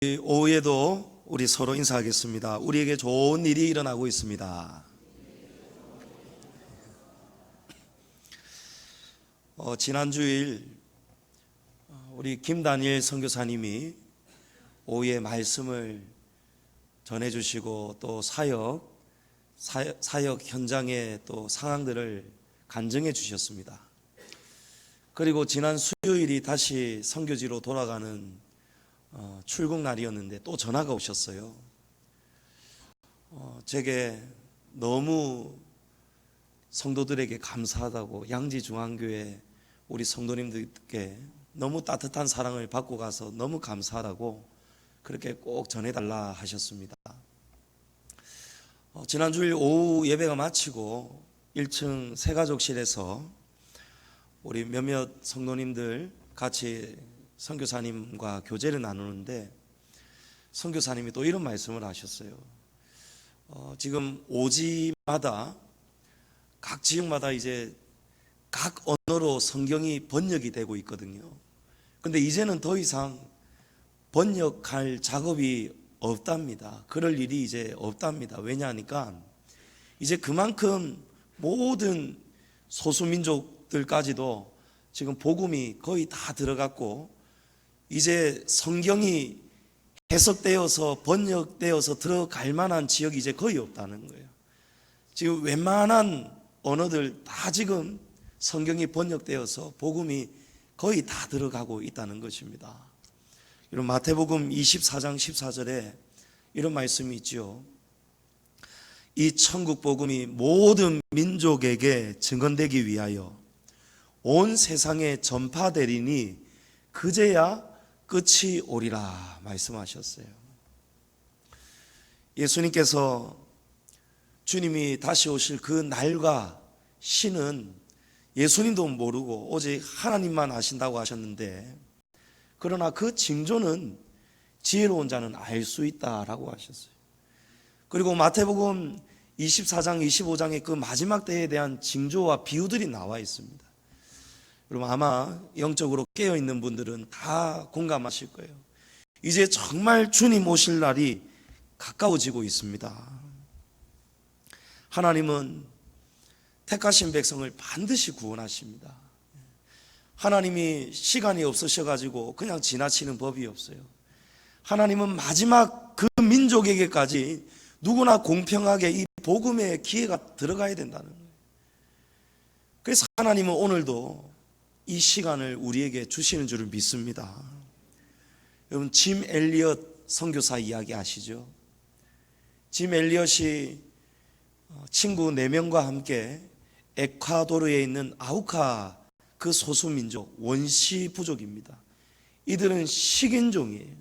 오후에도 우리 서로 인사하겠습니다. 우리에게 좋은 일이 일어나고 있습니다. 지난 주일 우리 김다니엘 선교사님이 오후에 말씀을 전해주시고 또 사역 현장의 또 상황들을 간증해 주셨습니다. 그리고 지난 수요일이 다시 선교지로 돌아가는 출국 날이었는데 또 전화가 오셨어요. 제게 너무 성도들에게 감사하다고, 양지중앙교회 우리 성도님들께 너무 따뜻한 사랑을 받고 가서 너무 감사하다고 그렇게 꼭 전해달라 하셨습니다. 지난 주일 오후 예배가 마치고 1층 새가족실에서 우리 몇몇 성도님들 같이 선교사님과 교제를 나누는데 선교사님이 또 이런 말씀을 하셨어요. 지금 오지마다 각 지역마다 이제 각 언어로 성경이 번역이 되고 있거든요. 근데 이제는 더 이상 번역할 작업이 없답니다. 그럴 일이 이제 없답니다. 왜냐하니까 이제 그만큼 모든 소수민족들까지도 지금 복음이 거의 다 들어갔고 이제 성경이 해석되어서 번역되어서 들어갈 만한 지역이 이제 거의 없다는 거예요. 지금 웬만한 언어들 다 지금 성경이 번역되어서 복음이 거의 다 들어가고 있다는 것입니다. 이런 마태복음 24장 14절에 이런 말씀이 있죠. 이 천국 복음이 모든 민족에게 증언되기 위하여 온 세상에 전파되리니 그제야 끝이 오리라 말씀하셨어요. 예수님께서 주님이 다시 오실 그 날과 시는 예수님도 모르고 오직 하나님만 아신다고 하셨는데, 그러나 그 징조는 지혜로운 자는 알 수 있다라고 하셨어요. 그리고 마태복음 24장 25장의 그 마지막 때에 대한 징조와 비유들이 나와 있습니다. 여러분 아마 영적으로 깨어있는 분들은 다 공감하실 거예요. 이제 정말 주님 오실 날이 가까워지고 있습니다. 하나님은 택하신 백성을 반드시 구원하십니다. 하나님이 시간이 없으셔가지고 그냥 지나치는 법이 없어요. 하나님은 마지막 그 민족에게까지 누구나 공평하게 이 복음의 기회가 들어가야 된다는 거예요. 그래서 하나님은 오늘도 이 시간을 우리에게 주시는 줄을 믿습니다. 여러분 짐 엘리엇 선교사 이야기 아시죠? 짐 엘리엇이 친구 4명과 함께 에콰도르에 있는 아우카 그 소수민족 원시 부족입니다. 이들은 식인종이에요.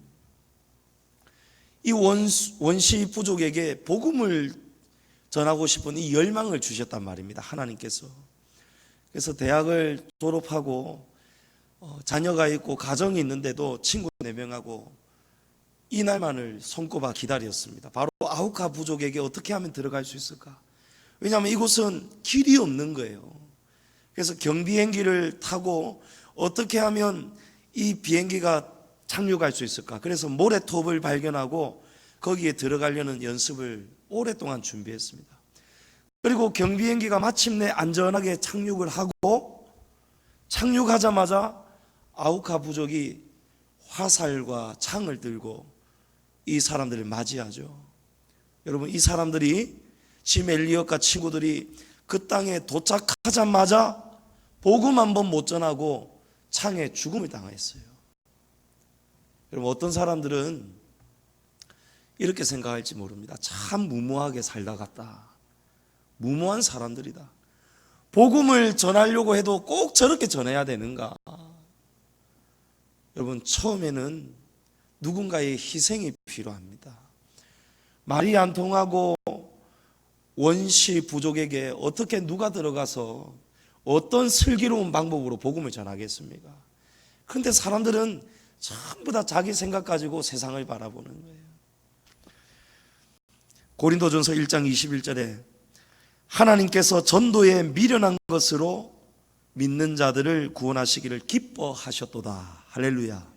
이 원시 부족에게 복음을 전하고 싶은 이 열망을 주셨단 말입니다. 하나님께서. 그래서 대학을 졸업하고 자녀가 있고 가정이 있는데도 친구 4명하고 이날만을 손꼽아 기다렸습니다. 바로 아우카 부족에게 어떻게 하면 들어갈 수 있을까? 왜냐하면 이곳은 길이 없는 거예요. 그래서 경비행기를 타고 어떻게 하면 이 비행기가 착륙할 수 있을까? 그래서 모래톱을 발견하고 거기에 들어가려는 연습을 오랫동안 준비했습니다. 그리고 경비행기가 마침내 안전하게 착륙을 하고 착륙하자마자 아우카 부족이 화살과 창을 들고 이 사람들을 맞이하죠. 여러분 이 사람들이 짐 엘리엇과 친구들이 그 땅에 도착하자마자 복음 한 번 못 전하고 창에 죽음을 당했어요. 여러분 어떤 사람들은 이렇게 생각할지 모릅니다. 참 무모하게 살다 갔다. 무모한 사람들이다. 복음을 전하려고 해도 꼭 저렇게 전해야 되는가? 여러분 처음에는 누군가의 희생이 필요합니다. 말이 안 통하고 원시 부족에게 어떻게 누가 들어가서 어떤 슬기로운 방법으로 복음을 전하겠습니까? 그런데 사람들은 전부 다 자기 생각 가지고 세상을 바라보는 거예요. 고린도전서 1장 21절에 하나님께서 전도에 미련한 것으로 믿는 자들을 구원하시기를 기뻐하셨도다. 할렐루야.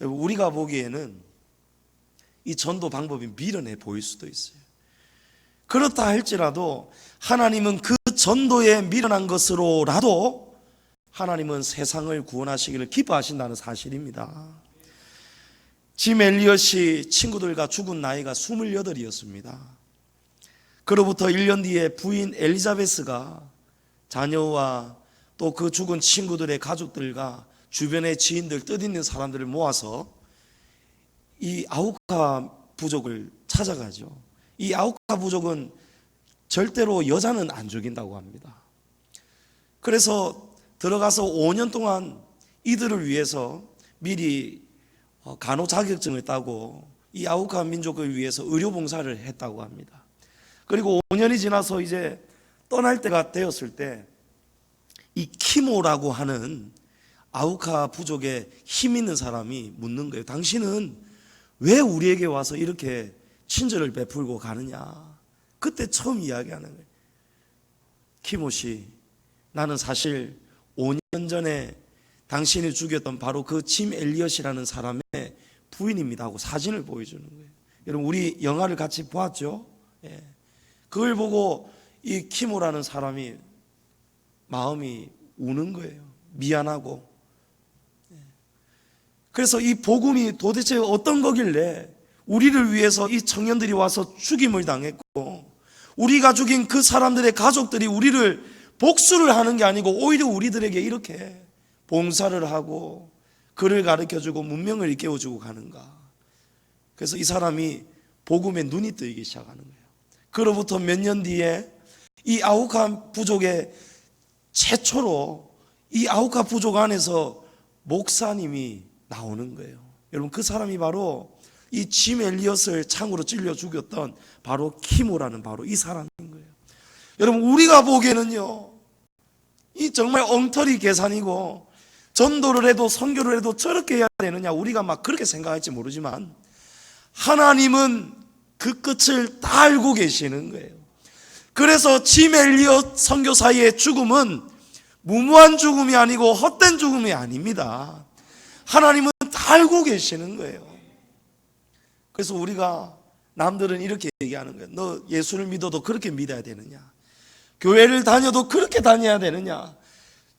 우리가 보기에는 이 전도 방법이 미련해 보일 수도 있어요. 그렇다 할지라도 하나님은 그 전도에 미련한 것으로라도 하나님은 세상을 구원하시기를 기뻐하신다는 사실입니다. 짐 엘리엇이 친구들과 죽은 나이가 28이었습니다. 그로부터 1년 뒤에 부인 엘리자베스가 자녀와 또 그 죽은 친구들의 가족들과 주변의 지인들, 뜻있는 사람들을 모아서 이 아우카 부족을 찾아가죠. 이 아우카 부족은 절대로 여자는 안 죽인다고 합니다. 그래서 들어가서 5년 동안 이들을 위해서 미리 간호 자격증을 따고 이 아우카 민족을 위해서 의료 봉사를 했다고 합니다. 그리고 5년이 지나서 이제 떠날 때가 되었을 때 이 키모라고 하는 아우카 부족에 힘 있는 사람이 묻는 거예요. 당신은 왜 우리에게 와서 이렇게 친절을 베풀고 가느냐? 그때 처음 이야기하는 거예요. 키모 씨, 나는 사실 5년 전에 당신이 죽였던 바로 그 짐 엘리엇이라는 사람의 부인입니다 하고 사진을 보여주는 거예요. 여러분, 우리 영화를 같이 보았죠? 예. 그걸 보고 이 키모라는 사람이 마음이 우는 거예요. 미안하고. 그래서 이 복음이 도대체 어떤 거길래 우리를 위해서 이 청년들이 와서 죽임을 당했고, 우리가 죽인 그 사람들의 가족들이 우리를 복수를 하는 게 아니고 오히려 우리들에게 이렇게 봉사를 하고 글을 가르쳐주고 문명을 일깨워주고 가는가. 그래서 이 사람이 복음에 눈이 뜨이기 시작하는 거예요. 그로부터 몇 년 뒤에 이 아우카 부족의 최초로 이 아우카 부족 안에서 목사님이 나오는 거예요. 여러분, 그 사람이 바로 이 짐 엘리엇을 창으로 찔려 죽였던 바로 키모라는 바로 이 사람인 거예요. 여러분, 우리가 보기에는요, 이 정말 엉터리 계산이고, 전도를 해도 선교를 해도 저렇게 해야 되느냐, 우리가 막 그렇게 생각할지 모르지만 하나님은 그 끝을 다 알고 계시는 거예요. 그래서 짐 엘리엇 선교사의 죽음은 무모한 죽음이 아니고 헛된 죽음이 아닙니다. 하나님은 다 알고 계시는 거예요. 그래서 우리가 남들은 이렇게 얘기하는 거예요. 너 예수를 믿어도 그렇게 믿어야 되느냐? 교회를 다녀도 그렇게 다녀야 되느냐?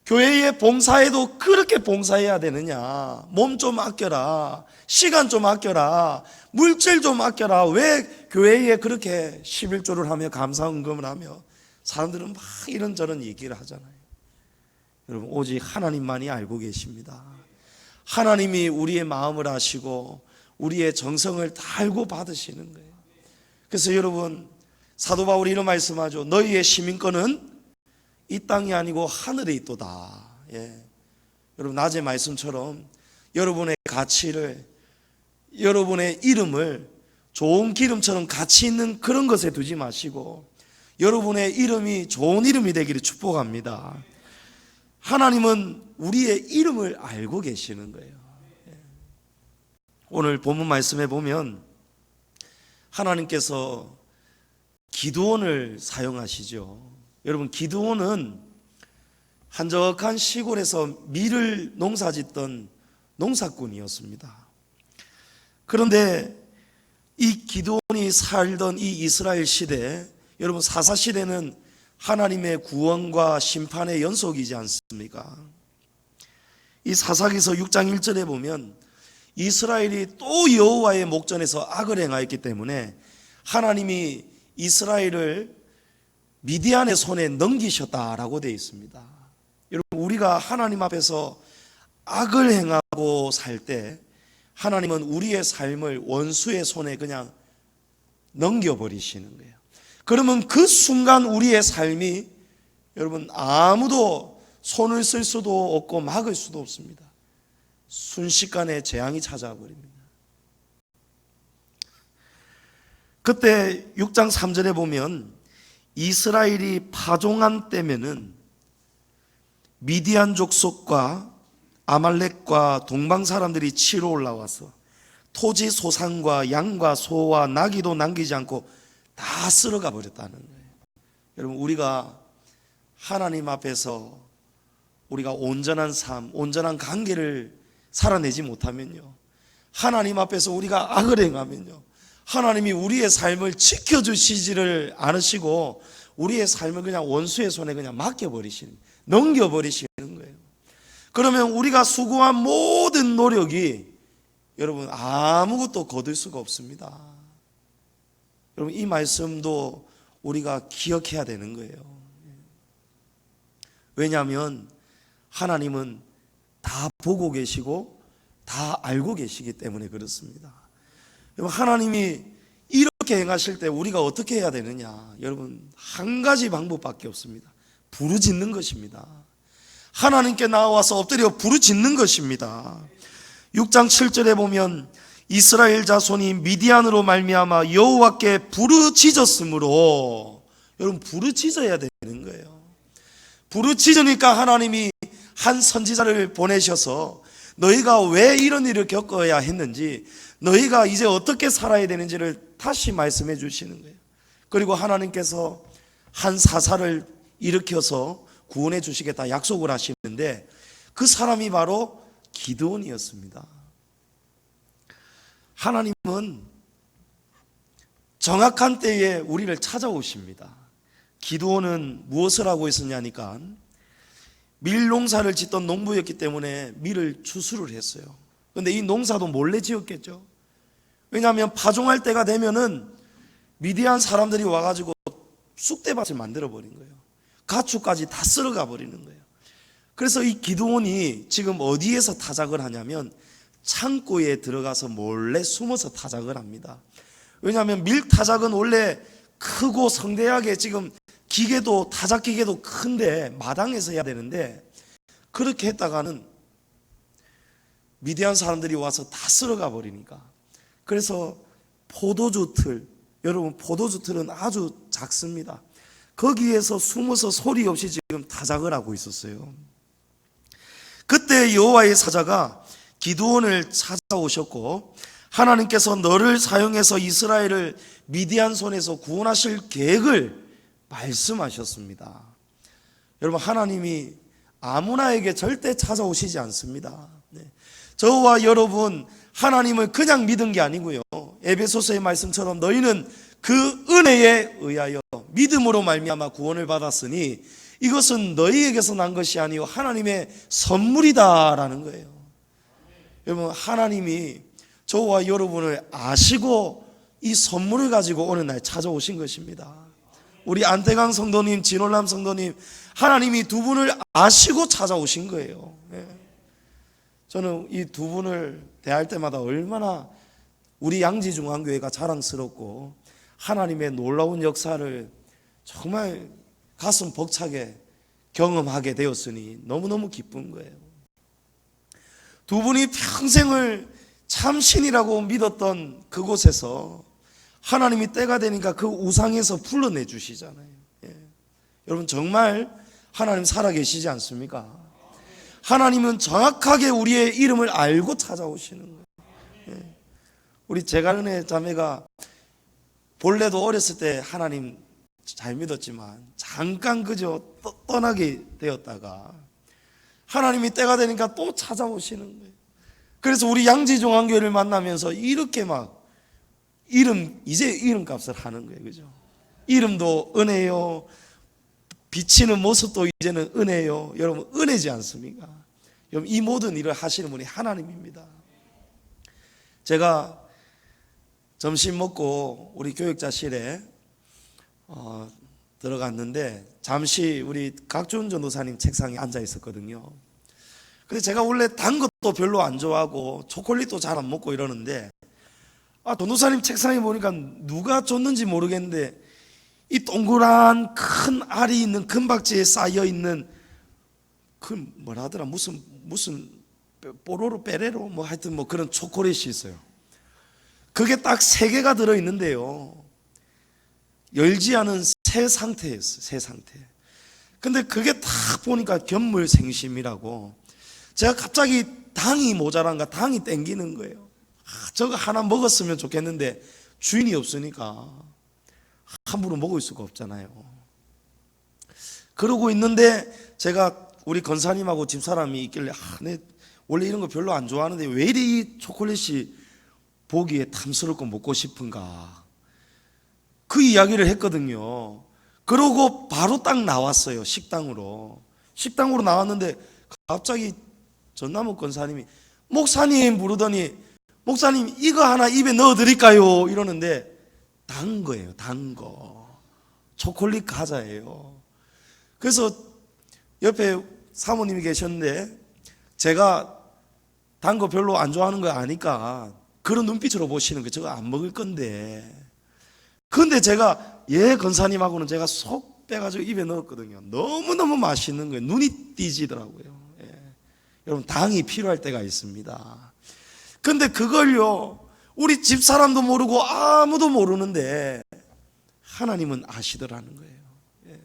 교회에 봉사해도 그렇게 봉사해야 되느냐? 몸 좀 아껴라. 시간 좀 아껴라. 물질 좀 아껴라. 왜 교회에 그렇게 11조를 하며 감사헌금을 하며 사람들은 막 이런저런 얘기를 하잖아요. 여러분, 오직 하나님만이 알고 계십니다. 하나님이 우리의 마음을 아시고 우리의 정성을 다 알고 받으시는 거예요. 그래서 여러분, 사도 바울이 이런 말씀하죠. 너희의 시민권은 이 땅이 아니고 하늘에 있도다. 예. 여러분, 낮의 말씀처럼 여러분의 가치를, 여러분의 이름을 좋은 기름처럼 가치 있는 그런 것에 두지 마시고 여러분의 이름이 좋은 이름이 되기를 축복합니다. 하나님은 우리의 이름을 알고 계시는 거예요. 오늘 본문 말씀에 보면 하나님께서 기드온을 사용하시죠. 여러분, 기드온은 한적한 시골에서 밀을 농사짓던 농사꾼이었습니다. 그런데 이 기드온이 살던 이 이스라엘 시대, 여러분, 사사시대는 하나님의 구원과 심판의 연속이지 않습니까? 이 사사기서 6장 1절에 보면 이스라엘이 또 여호와의 목전에서 악을 행하였기 때문에 하나님이 이스라엘을 미디안의 손에 넘기셨다라고 되어 있습니다. 여러분, 우리가 하나님 앞에서 악을 행하고 살 때 하나님은 우리의 삶을 원수의 손에 그냥 넘겨버리시는 거예요. 그러면 그 순간 우리의 삶이, 여러분, 아무도 손을 쓸 수도 없고 막을 수도 없습니다. 순식간에 재앙이 찾아와 버립니다. 그때 6장 3절에 보면 이스라엘이 파종한 때면은 미디안 족속과 아말렉과 동방 사람들이 치러 올라와서 토지 소산과 양과 소와 나귀도 남기지 않고 다 쓸어가 버렸다는 거예요. 여러분, 우리가 하나님 앞에서 우리가 온전한 삶, 온전한 관계를 살아내지 못하면요, 하나님 앞에서 우리가 악을 행하면요, 하나님이 우리의 삶을 지켜주시지를 않으시고 우리의 삶을 그냥 원수의 손에 그냥 맡겨버리시는, 넘겨버리시는 거예요. 그러면 우리가 수고한 모든 노력이 여러분 아무것도 거둘 수가 없습니다. 여러분 이 말씀도 우리가 기억해야 되는 거예요. 왜냐하면 하나님은 다 보고 계시고 다 알고 계시기 때문에 그렇습니다. 여러분 하나님이 이렇게 행하실 때 우리가 어떻게 해야 되느냐? 여러분 한 가지 방법밖에 없습니다. 부르짖는 것입니다. 하나님께 나와서 엎드려 부르짖는 것입니다. 6장 7절에 보면 이스라엘 자손이 미디안으로 말미암아 여호와께 부르짖었으므로, 여러분 부르짖어야 되는 거예요. 부르짖으니까 하나님이 한 선지자를 보내셔서 너희가 왜 이런 일을 겪어야 했는지, 너희가 이제 어떻게 살아야 되는지를 다시 말씀해 주시는 거예요. 그리고 하나님께서 한 사사를 일으켜서 구원해 주시겠다 약속을 하시는데 그 사람이 바로 기드온이었습니다. 하나님은 정확한 때에 우리를 찾아오십니다. 기드온은 무엇을 하고 있었냐니까 밀 농사를 짓던 농부였기 때문에 밀을 추수를 했어요. 그런데 이 농사도 몰래 지었겠죠. 왜냐하면 파종할 때가 되면은 미디안 사람들이 와가지고 쑥대밭을 만들어 버린 거예요. 가축까지 다 쓸어가 버리는 거예요. 그래서 이 기드온이 지금 어디에서 타작을 하냐면 창고에 들어가서 몰래 숨어서 타작을 합니다. 왜냐하면 밀 타작은 원래 크고 성대하게, 지금 기계도 타작 기계도 큰데 마당에서 해야 되는데 그렇게 했다가는 미디안 사람들이 와서 다 쓸어가 버리니까, 그래서 포도주 틀, 여러분 포도주 틀은 아주 작습니다. 거기에서 숨어서 소리 없이 지금 타작을 하고 있었어요. 그때 여호와의 사자가 기드온을 찾아오셨고 하나님께서 너를 사용해서 이스라엘을 미디안 손에서 구원하실 계획을 말씀하셨습니다. 여러분 하나님이 아무나에게 절대 찾아오시지 않습니다. 저와 여러분 하나님을 그냥 믿은 게 아니고요, 에베소서의 말씀처럼 너희는 그 은혜에 의하여 믿음으로 말미암아 구원을 받았으니 이것은 너희에게서 난 것이 아니요 하나님의 선물이다라는 거예요. 여러분 하나님이 저와 여러분을 아시고 이 선물을 가지고 어느 날 찾아오신 것입니다. 우리 안태강 성도님, 진월남 성도님, 하나님이 두 분을 아시고 찾아오신 거예요. 저는 이 두 분을 대할 때마다 얼마나 우리 양지중앙교회가 자랑스럽고 하나님의 놀라운 역사를 정말 가슴 벅차게 경험하게 되었으니 너무너무 기쁜 거예요. 두 분이 평생을 참 신이라고 믿었던 그곳에서 하나님이 때가 되니까 그 우상에서 풀러내 주시잖아요. 여러분 정말 하나님 살아계시지 않습니까? 하나님은 정확하게 우리의 이름을 알고 찾아오시는 거예요. 우리 제갈은혜 자매가 본래도 어렸을 때 하나님 잘 믿었지만 잠깐 그저 떠나게 되었다가 하나님이 때가 되니까 또 찾아오시는 거예요. 그래서 우리 양지중앙교회를 만나면서 이렇게 막 이제 이름값을 하는 거예요. 그죠? 이름도 은혜요, 비치는 모습도 이제는 은혜요. 여러분 은혜지 않습니까? 여러분 이 모든 일을 하시는 분이 하나님입니다. 제가 점심 먹고 우리 교육자실에 들어갔는데 잠시 우리 각준 전도사님 책상에 앉아 있었거든요. 근데 제가 원래 단 것도 별로 안 좋아하고 초콜릿도 잘 안 먹고 이러는데 전도사님 책상에 보니까 누가 줬는지 모르겠는데 이 동그란 큰 알이 있는 금박지에 쌓여 있는 그 뭐라 하더라, 무슨 뽀로로 빼레로 뭐 하여튼 뭐 그런 초콜릿이 있어요. 그게 딱 3개가 들어 있는데요, 열지 않은 새 상태였어요. 새 상태. 근데 그게 딱 보니까 견물생심이라고, 제가 갑자기 당이 모자란가 당이 땡기는 거예요. 저거 하나 먹었으면 좋겠는데 주인이 없으니까 함부로 먹을 수가 없잖아요. 그러고 있는데 제가 우리 권사님하고 집사람이 있길래 내 원래 이런 거 별로 안 좋아하는데 왜 이리 이 초콜릿이 보기에 탐스럽고 먹고 싶은가? 그 이야기를 했거든요. 그러고 바로 딱 나왔어요. 식당으로 나왔는데 갑자기 전남욱 권사님이 목사님 부르더니 목사님 이거 하나 입에 넣어드릴까요? 이러는데 단 거예요. 단 거. 초콜릿 과자예요. 그래서 옆에 사모님이 계셨는데 제가 단 거 별로 안 좋아하는 거 아니까 그런 눈빛으로 보시는 거예요. 저거 안 먹을 건데. 근데 제가 권사님하고는 제가 속 빼가지고 입에 넣었거든요. 너무너무 맛있는 거예요. 눈이 띄지더라고요. 여러분 당이 필요할 때가 있습니다. 근데 그걸요 우리 집사람도 모르고 아무도 모르는데 하나님은 아시더라는 거예요.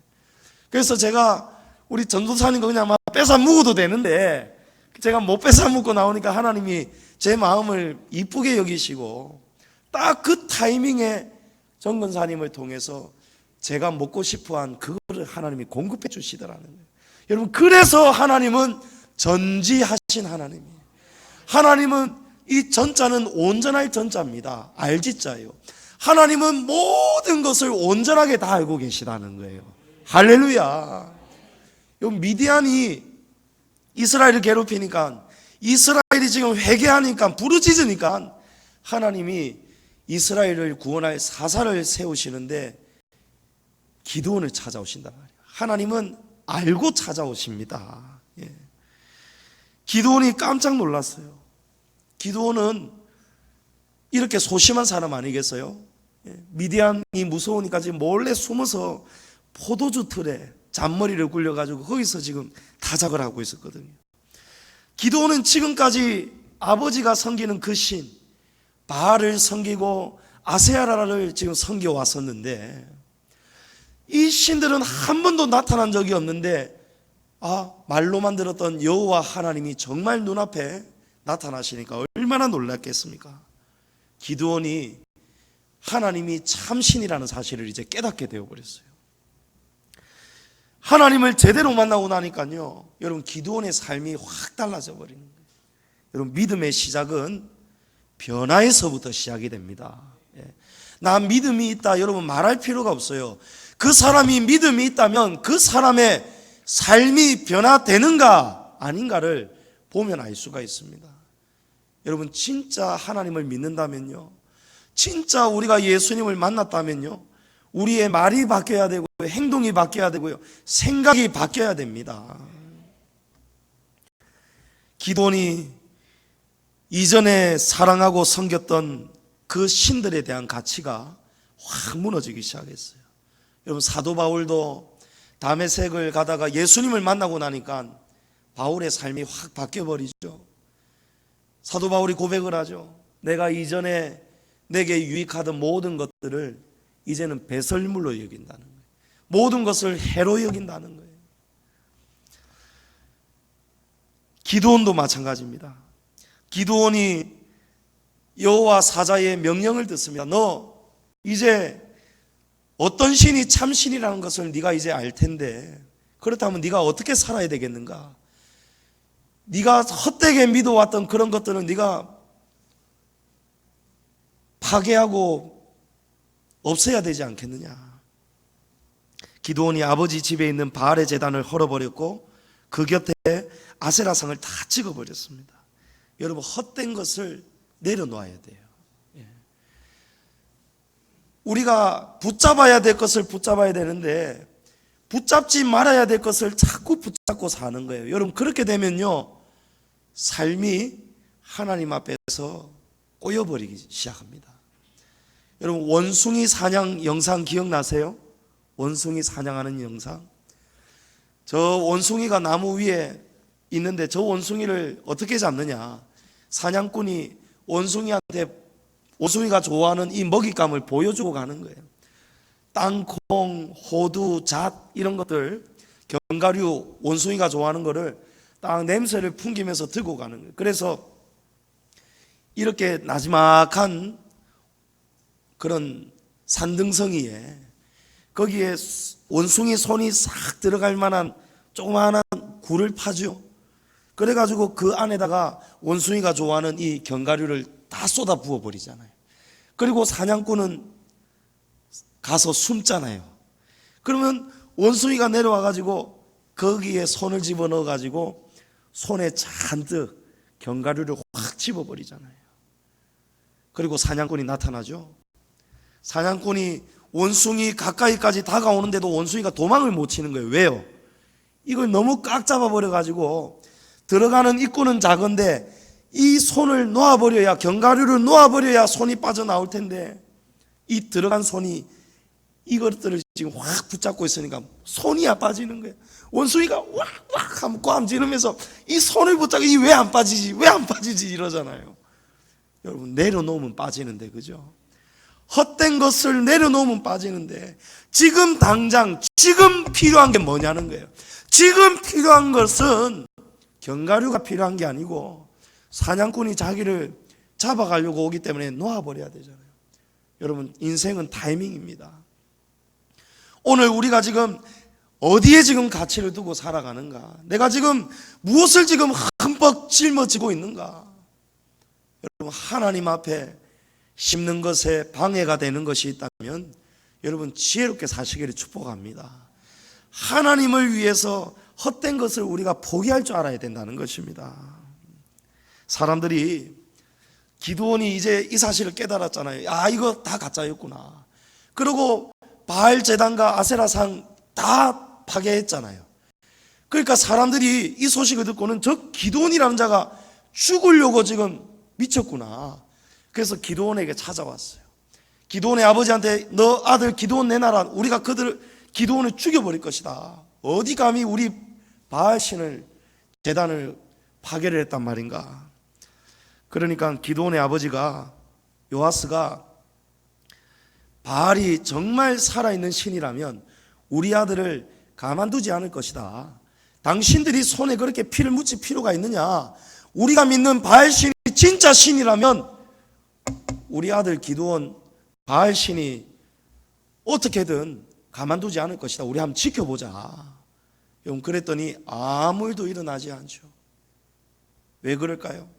그래서 제가 우리 전도사님도 그냥 막 뺏어 묵어도 되는데 제가 못 뺏어 묵고 나오니까 하나님이 제 마음을 이쁘게 여기시고 딱 그 타이밍에 정권사님을 통해서 제가 먹고 싶어한 그거를 하나님이 공급해 주시더라는 거예요. 여러분 그래서 하나님은 전지하신 하나님이에요. 하나님은 이 전자는 온전할 전자입니다. 알지자예요. 하나님은 모든 것을 온전하게 다 알고 계시다는 거예요. 할렐루야. 미디안이 이스라엘을 괴롭히니까 이스라엘이 지금 회개하니까 부르짖으니까 하나님이 이스라엘을 구원할 사사를 세우시는데 기드온을 찾아오신단 말이에요. 하나님은 알고 찾아오십니다. 기드온이 깜짝 놀랐어요. 기드온은 이렇게 소심한 사람 아니겠어요? 미디안이 무서우니까 지금 몰래 숨어서 포도주 틀에 잔머리를 굴려가지고 거기서 지금 타작을 하고 있었거든요. 기드온은 지금까지 아버지가 섬기는 그 신 바알을 섬기고 아세라를 지금 섬겨 왔었는데 이 신들은 한 번도 나타난 적이 없는데 말로만 들었던 여호와 하나님이 정말 눈앞에 나타나시니까 얼마나 놀랐겠습니까? 기드온이 하나님이 참신이라는 사실을 이제 깨닫게 되어버렸어요. 하나님을 제대로 만나고 나니까요 여러분 기드온의 삶이 확 달라져 버리는 거예요. 여러분 믿음의 시작은 변화에서부터 시작이 됩니다. 나 믿음이 있다 여러분 말할 필요가 없어요. 그 사람이 믿음이 있다면 그 사람의 삶이 변화되는가 아닌가를 보면 알 수가 있습니다. 여러분 진짜 하나님을 믿는다면요 진짜 우리가 예수님을 만났다면요 우리의 말이 바뀌어야 되고 행동이 바뀌어야 되고요 생각이 바뀌어야 됩니다. 기드온이 이전에 사랑하고 섬겼던 그 신들에 대한 가치가 확 무너지기 시작했어요. 여러분 사도 바울도 다메섹을 가다가 예수님을 만나고 나니까 바울의 삶이 확 바뀌어버리죠. 사도 바울이 고백을 하죠. 내가 이전에 내게 유익하던 모든 것들을 이제는 배설물로 여긴다는 거예요. 모든 것을 해로 여긴다는 거예요. 기드온도 마찬가지입니다. 기드온이 여호와 사자의 명령을 듣습니다. 너 이제 어떤 신이 참신이라는 것을 네가 이제 알 텐데 그렇다면 네가 어떻게 살아야 되겠는가? 네가 헛되게 믿어왔던 그런 것들은 네가 파괴하고 없애야 되지 않겠느냐? 기드온이 아버지 집에 있는 바알의 제단을 헐어버렸고 그 곁에 아세라상을 다 찍어버렸습니다. 여러분 헛된 것을 내려놓아야 돼요. 우리가 붙잡아야 될 것을 붙잡아야 되는데 붙잡지 말아야 될 것을 자꾸 붙잡고 사는 거예요. 여러분 그렇게 되면요 삶이 하나님 앞에서 꼬여버리기 시작합니다. 여러분 원숭이 사냥 영상 기억나세요? 원숭이 사냥하는 영상. 저 원숭이가 나무 위에 있는데 저 원숭이를 어떻게 잡느냐? 사냥꾼이 원숭이가 좋아하는 이 먹잇감을 보여주고 가는 거예요. 땅콩, 호두, 잣 이런 것들 견과류 원숭이가 좋아하는 거를 딱 냄새를 풍기면서 들고 가는 거예요. 그래서 이렇게 나지막한 그런 산등성이에 거기에 원숭이 손이 싹 들어갈 만한 조그마한 굴을 파죠. 그래가지고 그 안에다가 원숭이가 좋아하는 이 견과류를 다 쏟아 부어버리잖아요. 그리고 사냥꾼은 가서 숨잖아요. 그러면 원숭이가 내려와가지고 거기에 손을 집어넣어가지고 손에 잔뜩 견과류를 확 집어버리잖아요. 그리고 사냥꾼이 나타나죠. 사냥꾼이 원숭이 가까이까지 다가오는데도 원숭이가 도망을 못 치는 거예요. 왜요? 이걸 너무 꽉 잡아버려가지고 들어가는 입구는 작은데 이 손을 놓아버려야, 견과류를 놓아버려야 손이 빠져나올 텐데 이 들어간 손이 이것들을 지금 확 붙잡고 있으니까 손이 빠지는 거예요. 원숭이가 왁왁 하면 꽝 지르면서 이 손을 붙잡고 이 왜 안 빠지지? 왜 안 빠지지? 이러잖아요. 여러분, 내려놓으면 빠지는데, 그죠? 헛된 것을 내려놓으면 빠지는데 지금 당장 지금 필요한 게 뭐냐는 거예요. 지금 필요한 것은 견과류가 필요한 게 아니고 사냥꾼이 자기를 잡아가려고 오기 때문에 놓아버려야 되잖아요. 여러분, 인생은 타이밍입니다. 오늘 우리가 지금 어디에 지금 가치를 두고 살아가는가? 내가 지금 무엇을 지금 흠뻑 짊어지고 있는가? 여러분, 하나님 앞에 심는 것에 방해가 되는 것이 있다면 여러분, 지혜롭게 사시기를 축복합니다. 하나님을 위해서 헛된 것을 우리가 포기할 줄 알아야 된다는 것입니다. 사람들이 기드온이 이제 이 사실을 깨달았잖아요. 아, 이거 다 가짜였구나. 그리고 바알 제단과 아세라상 다 파괴했잖아요. 그러니까 사람들이 이 소식을 듣고는 저 기드온이라는 자가 죽으려고 지금 미쳤구나. 그래서 기드온에게 찾아왔어요. 기드온의 아버지한테 너 아들 기드온 내놔라. 우리가 기드온을 죽여버릴 것이다. 어디 감히 우리 바알신을 제단을 파괴를 했단 말인가. 그러니까 기드온의 아버지가 요아스가 바알이 정말 살아있는 신이라면 우리 아들을 가만두지 않을 것이다. 당신들이 손에 그렇게 피를 묻힐 필요가 있느냐. 우리가 믿는 바알신이 진짜 신이라면 우리 아들 기드온 바알신이 어떻게든 가만두지 않을 것이다. 우리 한번 지켜보자. 여러분, 그랬더니 아무 일도 일어나지 않죠. 왜 그럴까요?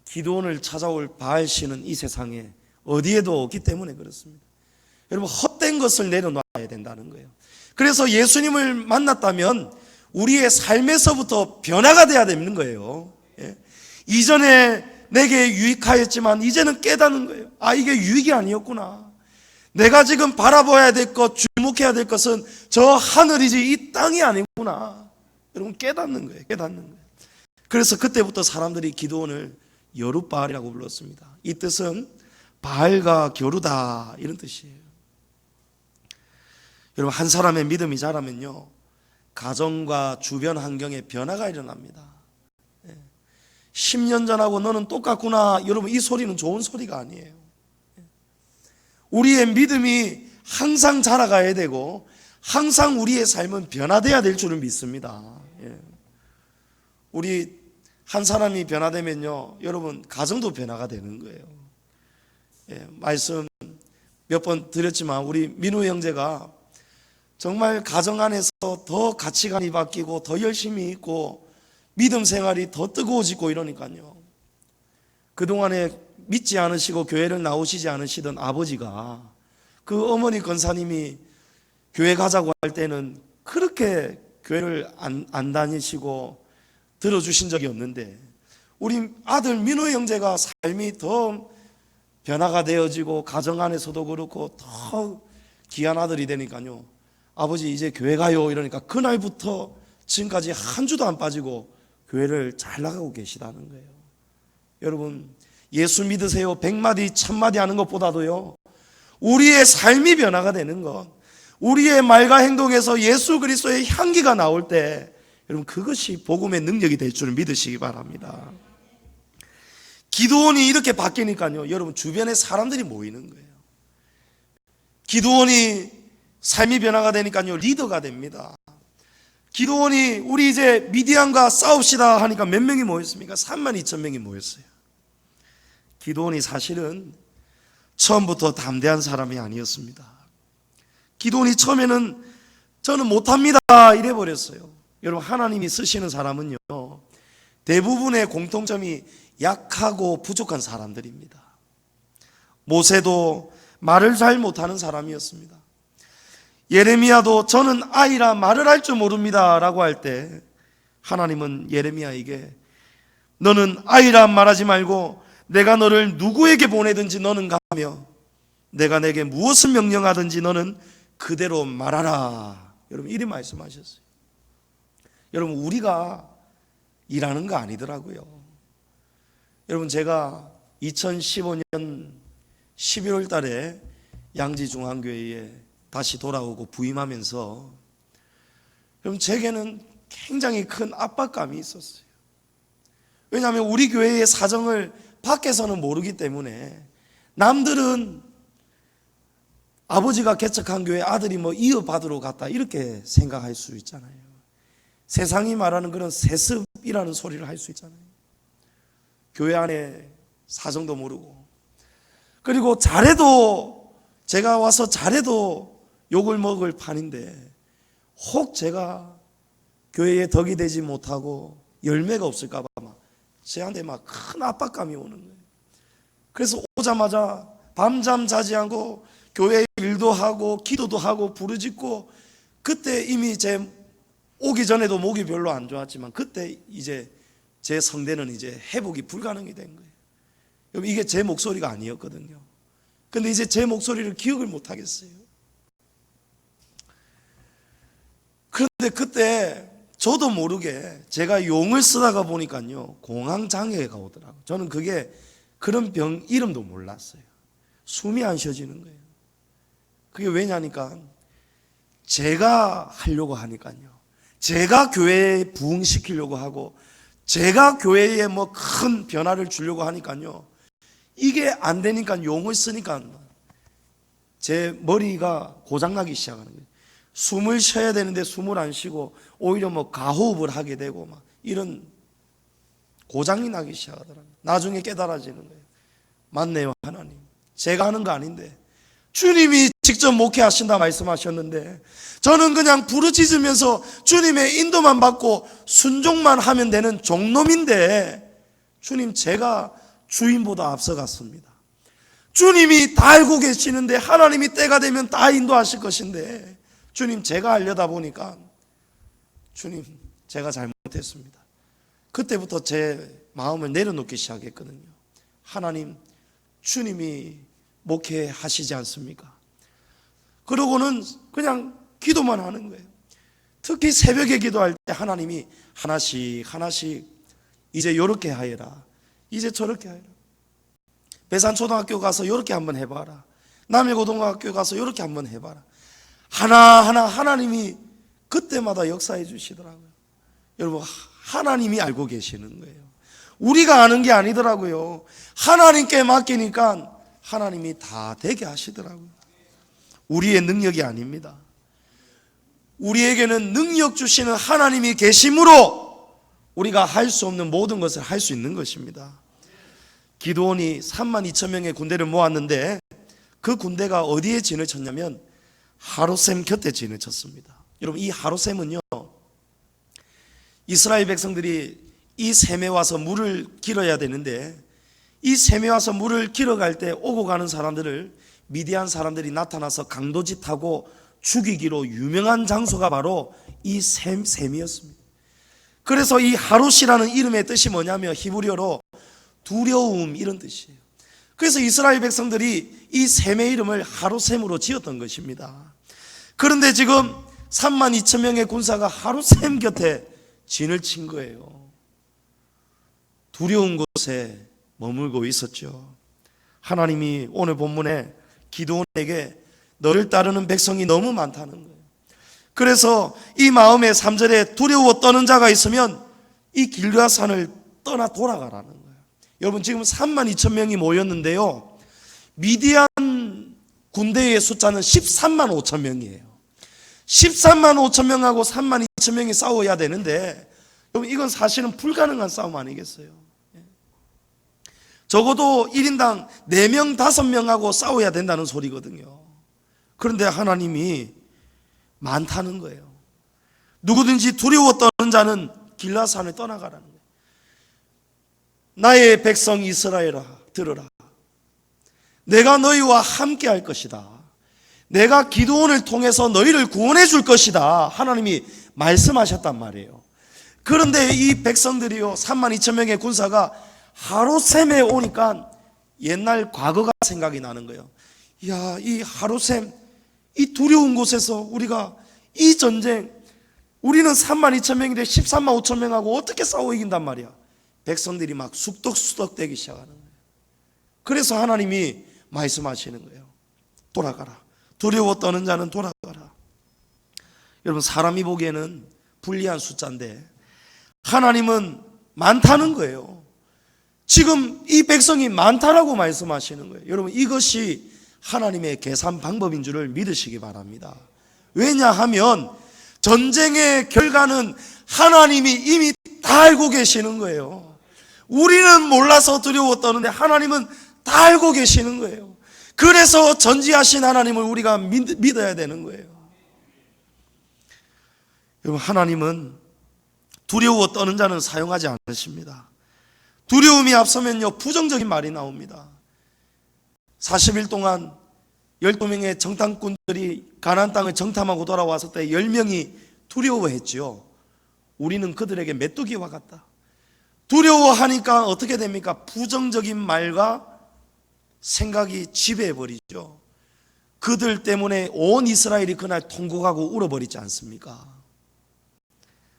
기드온을 찾아올 바알신은 이 세상에 어디에도 없기 때문에 그렇습니다. 여러분, 헛된 것을 내려놔야 된다는 거예요. 그래서 예수님을 만났다면 우리의 삶에서부터 변화가 돼야 되는 거예요. 이전에 내게 유익하였지만 이제는 깨닫는 거예요. 아, 이게 유익이 아니었구나. 내가 지금 바라봐야 될 것, 주목해야 될 것은 저 하늘이지 이 땅이 아니구나. 여러분, 깨닫는 거예요. 깨닫는 거예요. 그래서 그때부터 사람들이 기드온을 여룻바알이라고 불렀습니다. 이 뜻은 바알과 겨루다, 이런 뜻이에요. 여러분, 한 사람의 믿음이 자라면요, 가정과 주변 환경에 변화가 일어납니다. 10년 전하고 너는 똑같구나. 여러분, 이 소리는 좋은 소리가 아니에요. 우리의 믿음이 항상 자라가야 되고 항상 우리의 삶은 변화돼야 될 줄을 믿습니다. 우리 한 사람이 변화되면요, 여러분, 가정도 변화가 되는 거예요. 말씀 몇 번 드렸지만 우리 민우 형제가 정말 가정 안에서 더 가치관이 바뀌고 더 열심히 있고 믿음 생활이 더 뜨거워지고 이러니까요, 그동안에 믿지 않으시고 교회를 나오시지 않으시던 아버지가 그 어머니 권사님이 교회 가자고 할 때는 그렇게 교회를 안 다니시고 들어주신 적이 없는데 우리 아들 민호 형제가 삶이 더 변화가 되어지고 가정 안에서도 그렇고 더 귀한 아들이 되니까요, 아버지 이제 교회 가요 이러니까 그날부터 지금까지 한 주도 안 빠지고 교회를 잘 나가고 계시다는 거예요. 여러분, 예수 믿으세요 100마디 1000마디 하는 것보다도요, 우리의 삶이 변화가 되는 것, 우리의 말과 행동에서 예수 그리스도의 향기가 나올 때 여러분, 그것이 복음의 능력이 될 줄 믿으시기 바랍니다. 기드온이 이렇게 바뀌니까요, 여러분, 주변에 사람들이 모이는 거예요. 기드온이 삶이 변화가 되니까요, 리더가 됩니다. 기드온이 우리 이제 미디안과 싸웁시다 하니까 몇 명이 모였습니까? 32,000명이 모였어요. 기드온이 사실은 처음부터 담대한 사람이 아니었습니다. 기드온이 처음에는 저는 못합니다 이래버렸어요. 여러분, 하나님이 쓰시는 사람은요, 대부분의 공통점이 약하고 부족한 사람들입니다. 모세도 말을 잘 못하는 사람이었습니다. 예레미야도 저는 아이라 말을 할 줄 모릅니다 라고 할 때 하나님은 예레미야에게 너는 아이라 말하지 말고 내가 너를 누구에게 보내든지 너는 가며 내가 내게 무엇을 명령하든지 너는 그대로 말하라. 여러분 이리 말씀하셨어요. 여러분 우리가 일하는 거 아니더라고요. 여러분 제가 2015년 11월 달에 양지중앙교회에 다시 돌아오고 부임하면서 여러분 제게는 굉장히 큰 압박감이 있었어요. 왜냐하면 우리 교회의 사정을 밖에서는 모르기 때문에 남들은 아버지가 개척한 교회 아들이 뭐 이어받으러 갔다 이렇게 생각할 수 있잖아요. 세상이 말하는 그런 세습이라는 소리를 할 수 있잖아요. 교회 안에 사정도 모르고 그리고 잘해도 제가 와서 잘해도 욕을 먹을 판인데 혹 제가 교회에 덕이 되지 못하고 열매가 없을까 봐 저한테 막 큰 압박감이 오는 거예요. 그래서 오자마자 밤잠 자지 않고 교회 일도 하고 기도도 하고 부르짖고 그때 이미 제 오기 전에도 목이 별로 안 좋았지만 그때 이제 제 성대는 이제 회복이 불가능이 된 거예요. 여러분 이게 제 목소리가 아니었거든요. 근데 이제 제 목소리를 기억을 못 하겠어요. 그런데 그때 저도 모르게 제가 용을 쓰다가 보니까요 공황장애가 오더라고요. 저는 그게 그런 병 이름도 몰랐어요. 숨이 안 쉬어지는 거예요. 그게 왜냐니까 제가 하려고 하니까요. 제가 교회에 부흥시키려고 하고 제가 교회에 뭐 큰 변화를 주려고 하니까요. 이게 안 되니까 용을 쓰니까 제 머리가 고장나기 시작하는 거예요. 숨을 쉬어야 되는데 숨을 안 쉬고 오히려 뭐 가호흡을 하게 되고 막 이런 고장이 나기 시작하더라고요. 나중에 깨달아지는 거예요. 맞네요, 하나님. 제가 하는 거 아닌데 주님이 직접 목회하신다 말씀하셨는데 저는 그냥 부르짖으면서 주님의 인도만 받고 순종만 하면 되는 종놈인데 주님 제가 주인보다 앞서갔습니다. 주님이 다 알고 계시는데 하나님이 때가 되면 다 인도하실 것인데 주님 제가 하려다 보니까 주님 제가 잘못했습니다. 그때부터 제 마음을 내려놓기 시작했거든요. 하나님 주님이 목회하시지 않습니까? 그러고는 그냥 기도만 하는 거예요. 특히 새벽에 기도할 때 하나님이 하나씩 하나씩 이제 요렇게 하여라, 이제 저렇게 하여라, 배산초등학교 가서 요렇게 한번 해봐라, 남해고등학교 가서 요렇게 한번 해봐라. 하나하나 하나님이 그때마다 역사해 주시더라고요. 여러분 하나님이 알고 계시는 거예요. 우리가 아는 게 아니더라고요. 하나님께 맡기니까 하나님이 다 되게 하시더라고요. 우리의 능력이 아닙니다. 우리에게는 능력 주시는 하나님이 계심으로 우리가 할 수 없는 모든 것을 할 수 있는 것입니다. 기드온이 32,000명의 군대를 모았는데 그 군대가 어디에 진을 쳤냐면 하루셈 곁에 진을 쳤습니다. 여러분 이 하루셈은요 이스라엘 백성들이 이 샘에 와서 물을 길어야 되는데 이 샘에 와서 물을 길어갈 때 오고 가는 사람들을 미디안 사람들이 나타나서 강도짓하고 죽이기로 유명한 장소가 바로 이 샘이었습니다. 그래서 이 하룻이라는 이름의 뜻이 뭐냐면 히브리어로 두려움 이런 뜻이에요. 그래서 이스라엘 백성들이 이 샘의 이름을 하룻샘으로 지었던 것입니다. 그런데 지금 32,000명의 군사가 하룻샘 곁에 진을 친 거예요. 두려운 곳에 머물고 있었죠. 하나님이 오늘 본문에 기드온에게 너를 따르는 백성이 너무 많다는 거예요. 그래서 이 마음에 3절에 두려워 떠는 자가 있으면 이 길르앗산을 떠나 돌아가라는 거예요. 여러분 지금 32,000명이 모였는데요 미디안 군대의 숫자는 13만 5천 명이에요 13만 5천 명하고 32,000명이 싸워야 되는데 여러분 이건 사실은 불가능한 싸움 아니겠어요? 적어도 1인당 4명 5명하고 싸워야 된다는 소리거든요. 그런데 하나님이 많다는 거예요. 누구든지 두려워 떠는 자는 길르앗산을 떠나가라는 거예요. 나의 백성 이스라엘아 들으라. 내가 너희와 함께 할 것이다. 내가 기드온을 통해서 너희를 구원해 줄 것이다. 하나님이 말씀하셨단 말이에요. 그런데 이 백성들이요, 32,000명의 군사가 하루셈에 오니까 옛날 과거가 생각이 나는 거예요. 야, 이 하루셈, 이 두려운 곳에서 우리가 이 전쟁, 우리는 32,000명인데 13만 5천 명하고 어떻게 싸워 이긴단 말이야. 백성들이 막 숙덕숙덕 되기 시작하는 거예요. 그래서 하나님이 말씀하시는 거예요. 돌아가라. 두려워 떠는 자는 돌아가라. 여러분, 사람이 보기에는 불리한 숫자인데 하나님은 많다는 거예요. 지금 이 백성이 많다라고 말씀하시는 거예요. 여러분, 이것이 하나님의 계산 방법인 줄을 믿으시기 바랍니다. 왜냐하면 전쟁의 결과는 하나님이 이미 다 알고 계시는 거예요. 우리는 몰라서 두려워 떠는데 하나님은 다 알고 계시는 거예요. 그래서 전지하신 하나님을 우리가 믿어야 되는 거예요. 여러분, 하나님은 두려워 떠는 자는 사용하지 않으십니다. 두려움이 앞서면요, 부정적인 말이 나옵니다. 40일 동안 12명의 정탐꾼들이 가나안 땅을 정탐하고 돌아왔을 때 10명이 두려워했지요. 우리는 그들에게 메뚜기와 같다. 두려워하니까 어떻게 됩니까? 부정적인 말과 생각이 지배해버리죠. 그들 때문에 온 이스라엘이 그날 통곡하고 울어버리지 않습니까?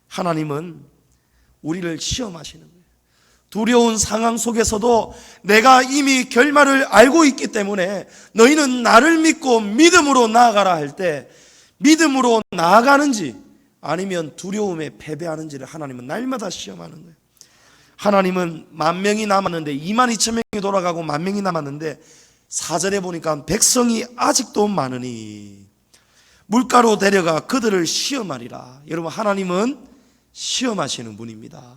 하나님은 우리를 시험하시는 거예요. 두려운 상황 속에서도 내가 이미 결말을 알고 있기 때문에 너희는 나를 믿고 믿음으로 나아가라 할 때 믿음으로 나아가는지 아니면 두려움에 패배하는지를 하나님은 날마다 시험하는 거예요. 하나님은 10,000명이 남았는데 22,000명이 돌아가고 10,000명이 남았는데 4절에 보니까 백성이 아직도 많으니 물가로 데려가 그들을 시험하리라. 여러분, 하나님은 시험하시는 분입니다.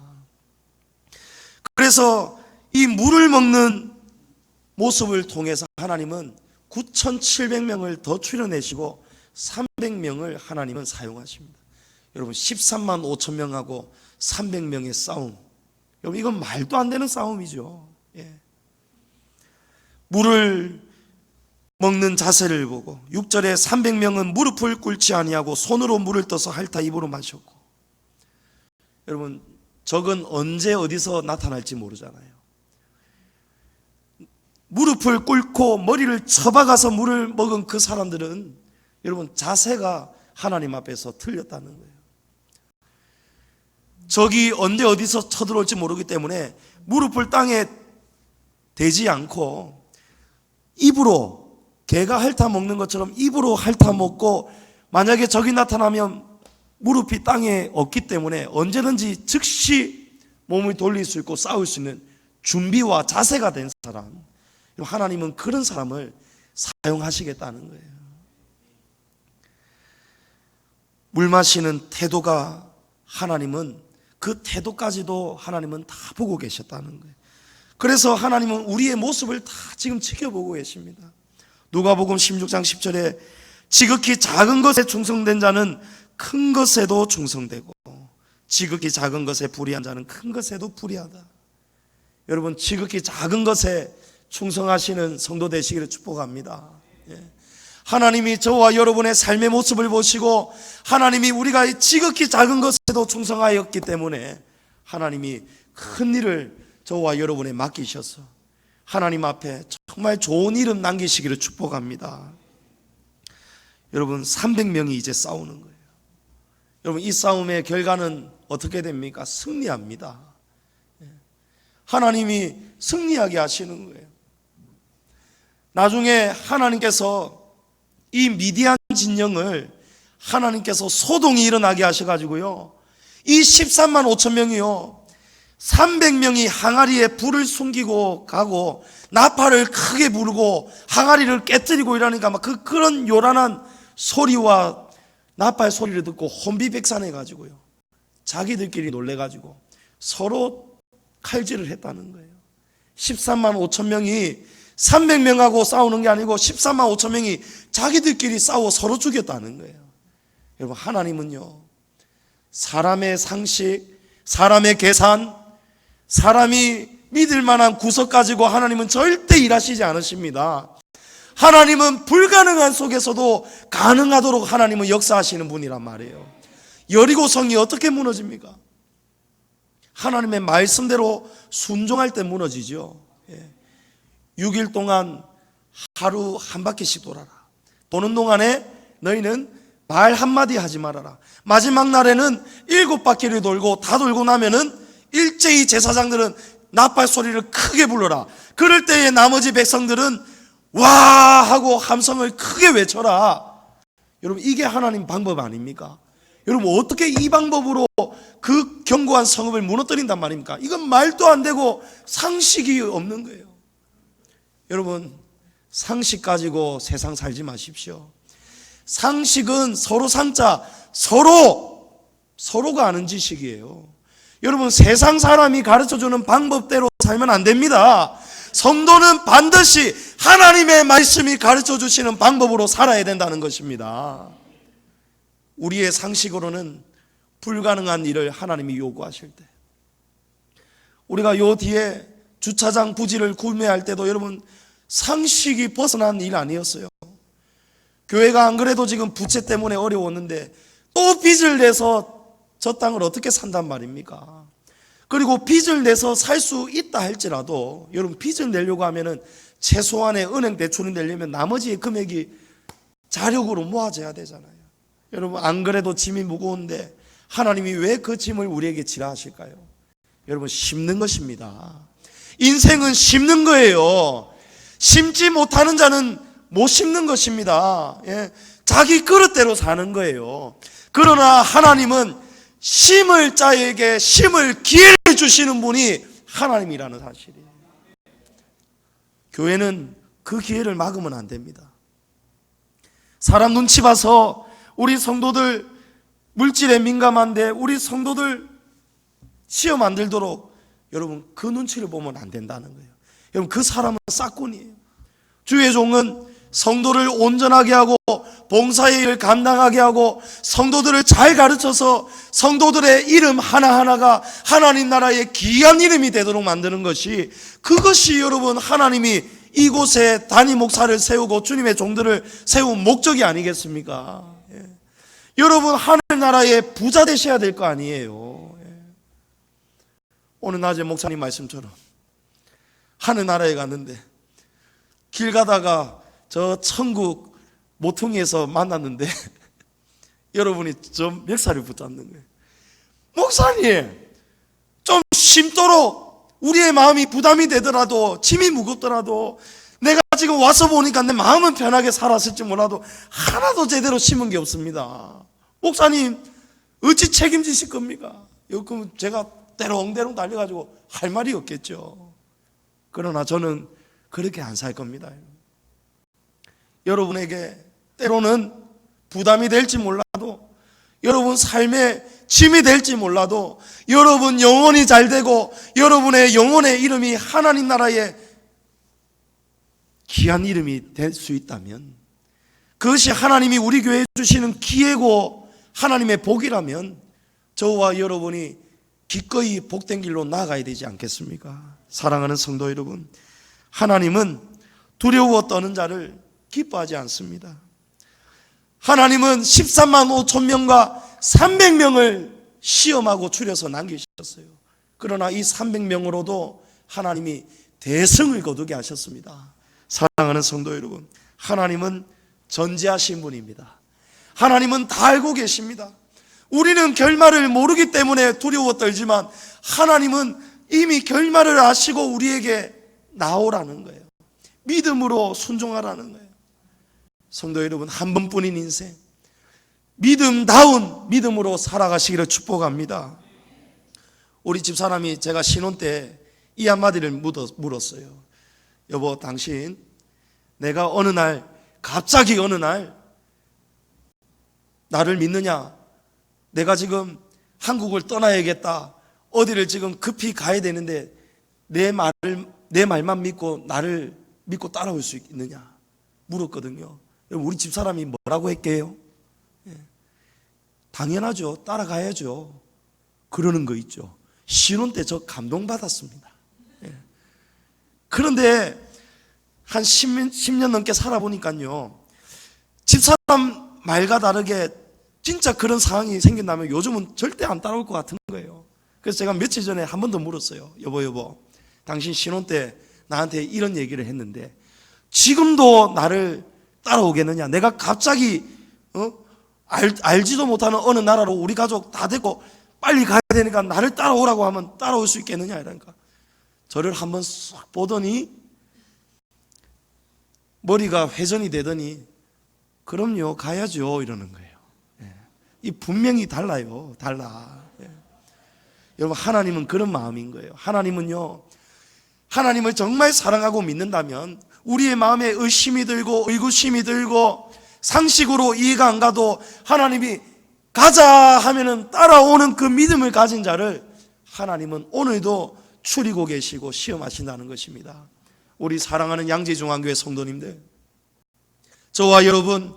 그래서 이 물을 먹는 모습을 통해서 하나님은 9,700명을 더 출려내시고 300명을 하나님은 사용하십니다. 여러분, 13만 5천 명하고 300명의 싸움, 여러분, 이건 말도 안 되는 싸움이죠. 예. 물을 먹는 자세를 보고 6절에 300명은 무릎을 꿇지 아니하고 손으로 물을 떠서 핥아 입으로 마셨고. 여러분, 적은 언제 어디서 나타날지 모르잖아요. 무릎을 꿇고 머리를 쳐박아서 물을 먹은 그 사람들은 여러분, 자세가 하나님 앞에서 틀렸다는 거예요. 적이 언제 어디서 쳐들어올지 모르기 때문에 무릎을 땅에 대지 않고 입으로, 개가 핥아 먹는 것처럼 입으로 핥아 먹고, 만약에 적이 나타나면 무릎이 땅에 없기 때문에 언제든지 즉시 몸을 돌릴 수 있고 싸울 수 있는 준비와 자세가 된 사람, 하나님은 그런 사람을 사용하시겠다는 거예요. 물 마시는 태도가 하나님은 그 태도까지도 하나님은 다 보고 계셨다는 거예요. 그래서 하나님은 우리의 모습을 다 지금 지켜보고 계십니다. 누가복음 16장 10절에 지극히 작은 것에 충성된 자는 큰 것에도 충성되고 지극히 작은 것에 불의한 자는 큰 것에도 불의하다. 여러분, 지극히 작은 것에 충성하시는 성도 되시기를 축복합니다. 하나님이 저와 여러분의 삶의 모습을 보시고 하나님이 우리가 지극히 작은 것에도 충성하였기 때문에 하나님이 큰 일을 저와 여러분에 맡기셔서 하나님 앞에 정말 좋은 이름 남기시기를 축복합니다. 여러분, 300명이 이제 싸우는 거예요. 여러분, 이 싸움의 결과는 어떻게 됩니까? 승리합니다. 하나님이 승리하게 하시는 거예요. 나중에 하나님께서 이 미디안 진영을 하나님께서 소동이 일어나게 하셔가지고요, 이 13만 5천 명이요 300명이 항아리에 불을 숨기고 가고 나팔을 크게 부르고 항아리를 깨뜨리고 이러니까 막 그런 요란한 소리와 나팔 소리를 듣고 혼비백산해가지고요 자기들끼리 놀래가지고 서로 칼질을 했다는 거예요. 13만 5천 명이 300명하고 싸우는 게 아니고 13만 5천 명이 자기들끼리 싸워 서로 죽였다는 거예요. 여러분, 하나님은요, 사람의 상식, 사람의 계산, 사람이 믿을 만한 구석 가지고 하나님은 절대 일하시지 않으십니다. 하나님은 불가능한 속에서도 가능하도록 하나님은 역사하시는 분이란 말이에요. 여리고성이 어떻게 무너집니까? 하나님의 말씀대로 순종할 때 무너지죠. 6일 동안 하루 한 바퀴씩 돌아라. 도는 동안에 너희는 말 한마디 하지 말아라. 마지막 날에는 7바퀴를 돌고 다 돌고 나면은 일제히 제사장들은 나팔 소리를 크게 불러라. 그럴 때에 나머지 백성들은 와 하고 함성을 크게 외쳐라. 여러분, 이게 하나님 방법 아닙니까? 여러분, 어떻게 이 방법으로 그 견고한 성읍을 무너뜨린단 말입니까? 이건 말도 안 되고 상식이 없는 거예요. 여러분, 상식 가지고 세상 살지 마십시오. 상식은 서로 상자, 서로가 아는 지식이에요. 여러분, 세상 사람이 가르쳐주는 방법대로 살면 안 됩니다. 성도는 반드시 하나님의 말씀이 가르쳐주시는 방법으로 살아야 된다는 것입니다. 우리의 상식으로는 불가능한 일을 하나님이 요구하실 때, 우리가 요 뒤에 주차장 부지를 구매할 때도 여러분, 상식이 벗어난 일 아니었어요. 교회가 안 그래도 지금 부채 때문에 어려웠는데 또 빚을 내서 저 땅을 어떻게 산단 말입니까? 그리고 빚을 내서 살 수 있다 할지라도 여러분, 빚을 내려고 하면은 최소한의 은행 대출을 내려면 나머지 금액이 자력으로 모아져야 되잖아요. 여러분, 안 그래도 짐이 무거운데 하나님이 왜 그 짐을 우리에게 지라 하실까요? 여러분, 심는 것입니다. 인생은 심는 거예요. 심지 못하는 자는 못 심는 것입니다. 자기 그릇대로 사는 거예요. 그러나 하나님은 심을 자에게 심을 기회를 주시는 분이 하나님이라는 사실이에요. 교회는 그 기회를 막으면 안 됩니다. 사람 눈치 봐서 우리 성도들 물질에 민감한데 우리 성도들 시험 안 들도록 여러분, 그 눈치를 보면 안 된다는 거예요. 여러분, 그 사람은 싹꾼이에요. 주의 종은 성도를 온전하게 하고 봉사의 일을 감당하게 하고 성도들을 잘 가르쳐서 성도들의 이름 하나하나가 하나님 나라의 귀한 이름이 되도록 만드는 것이, 그것이 여러분 하나님이 이곳에 단임 목사를 세우고 주님의 종들을 세운 목적이 아니겠습니까? 여러분, 하늘나라의 부자 되셔야 될 거 아니에요. 오늘 낮에 목사님 말씀처럼 하늘나라에 갔는데 길 가다가 저 천국 모퉁이에서 만났는데 여러분이 좀 멱살을 붙잡는 거예요. 목사님, 좀 심도록 우리의 마음이 부담이 되더라도, 짐이 무겁더라도, 내가 지금 와서 보니까 내 마음은 편하게 살았을지 몰라도 하나도 제대로 심은 게 없습니다. 목사님, 어찌 책임지실 겁니까? 그럼 제가 대롱대롱 달려가지고 할 말이 없겠죠. 그러나 저는 그렇게 안 살 겁니다. 여러분에게 때로는 부담이 될지 몰라도, 여러분 삶의 짐이 될지 몰라도, 여러분 영혼이 잘 되고 여러분의 영혼의 이름이 하나님 나라의 귀한 이름이 될 수 있다면, 그것이 하나님이 우리 교회에 주시는 기회고 하나님의 복이라면 저와 여러분이 기꺼이 복된 길로 나아가야 되지 않겠습니까? 사랑하는 성도 여러분, 하나님은 두려워 떠는 자를 기뻐하지 않습니다. 하나님은 13만 5천 명과 300명을 시험하고 추려서 남기셨어요. 그러나 이 300명으로도 하나님이 대승을 거두게 하셨습니다. 사랑하는 성도 여러분, 하나님은 전지하신 분입니다. 하나님은 다 알고 계십니다. 우리는 결말을 모르기 때문에 두려워 떨지만 하나님은 이미 결말을 아시고 우리에게 나오라는 거예요. 믿음으로 순종하라는 거예요. 성도 여러분, 한 번뿐인 인생, 믿음다운 믿음으로 살아가시기를 축복합니다. 우리 집사람이 제가 신혼 때 이 한마디를 물었어요. 여보, 당신 내가 어느 날 갑자기 어느 날 나를 믿느냐? 내가 지금 한국을 떠나야겠다, 어디를 지금 급히 가야 되는데 내 말만 믿고 나를 믿고 따라올 수 있느냐 물었거든요. 우리 집사람이 뭐라고 했게요? 당연하죠, 따라가야죠. 그러는 거 있죠. 신혼 때 저 감동받았습니다. 그런데 한 10년 넘게 살아보니까요, 집사람 말과 다르게 진짜 그런 상황이 생긴다면 요즘은 절대 안 따라올 것 같은 거예요. 그래서 제가 며칠 전에 한 번 더 물었어요. 여보, 당신 신혼 때 나한테 이런 얘기를 했는데 지금도 나를 따라오겠느냐? 내가 갑자기 알지도 못하는 어느 나라로 우리 가족 다 데리고 빨리 가야 되니까 나를 따라오라고 하면 따라올 수 있겠느냐? 이러니까 저를 한번 싹 보더니 머리가 회전이 되더니 그럼요, 가야죠 이러는 거예요. 이 분명히 달라요. 달라. 여러분, 하나님은 그런 마음인 거예요. 하나님은요, 하나님을 정말 사랑하고 믿는다면 우리의 마음에 의심이 들고 의구심이 들고 상식으로 이해가 안 가도 하나님이 가자 하면은 따라오는 그 믿음을 가진 자를 하나님은 오늘도 추리고 계시고 시험하신다는 것입니다. 우리 사랑하는 양재중앙교회 성도님들, 저와 여러분,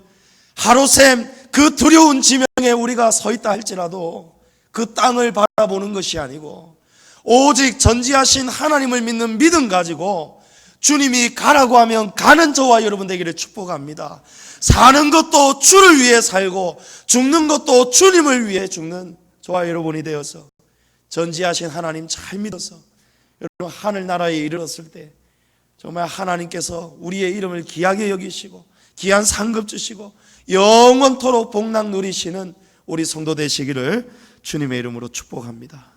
하루샘 그 두려운 지명에 우리가 서 있다 할지라도 그 땅을 바라보는 것이 아니고 오직 전지하신 하나님을 믿는 믿음 가지고 주님이 가라고 하면 가는 저와 여러분 되기를 축복합니다. 사는 것도 주를 위해 살고 죽는 것도 주님을 위해 죽는 저와 여러분이 되어서 전지하신 하나님 잘 믿어서 여러분 하늘나라에 이르렀을 때 정말 하나님께서 우리의 이름을 귀하게 여기시고 귀한 상급 주시고 영원토록 복락 누리시는 우리 성도 되시기를 주님의 이름으로 축복합니다.